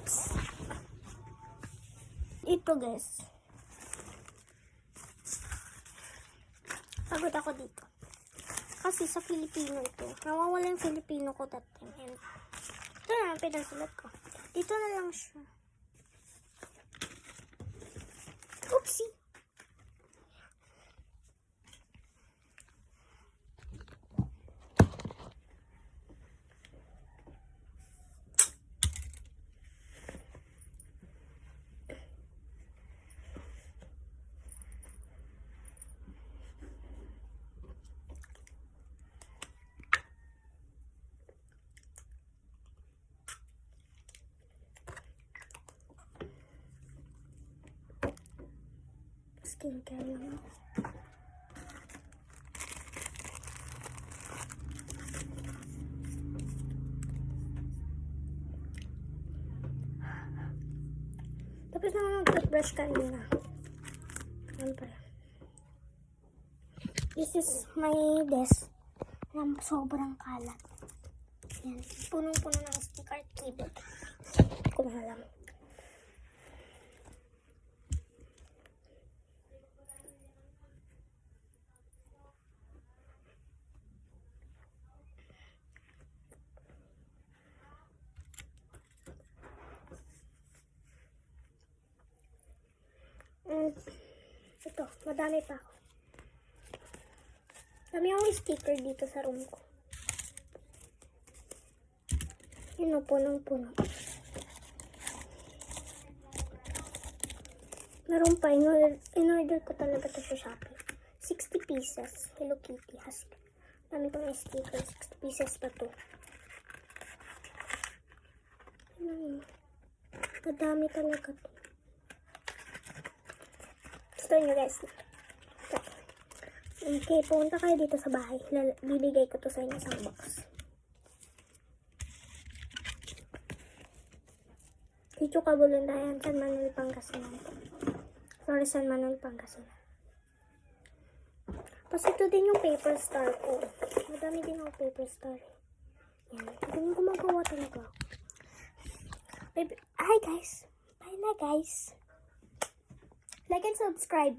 box. Ito guys. Pagod ako dito. Kasi sa Filipino ito. Nawawala yung Filipino ko that time. And ito na ang pinasulat ko. Dito na lang siya. Oopsie. Skincare lang. Tapos na mag-toothbrush kanina. Ano pala? This is my desk. Na sobrang kalat. Yan. Punong-puno ng sticker keyboard. Hindi ko na alam. Ito, madami pa ako. Dami akong sticker dito sa room ko. Yun o, punong-puno. Meron pa, in-order ko talaga ito sa Shopee. 60 pieces. Hello Kitty has. Dami kong sticker. 60 pieces pa to. Madami talaga to. Gusto nyo guys. Okay, pumunta kayo dito sa bahay. Bibigay ko to sa inyo sa box. Dito ka Bulundayan, San Manuel, Pangasinan. Sorry, San Manuel, Pangasinan. Tapos ito din yung paper star ko. Madami din yung paper star. Yan. Ito yung gumagawa talaga. Hi guys. Bye na guys. Like and subscribe.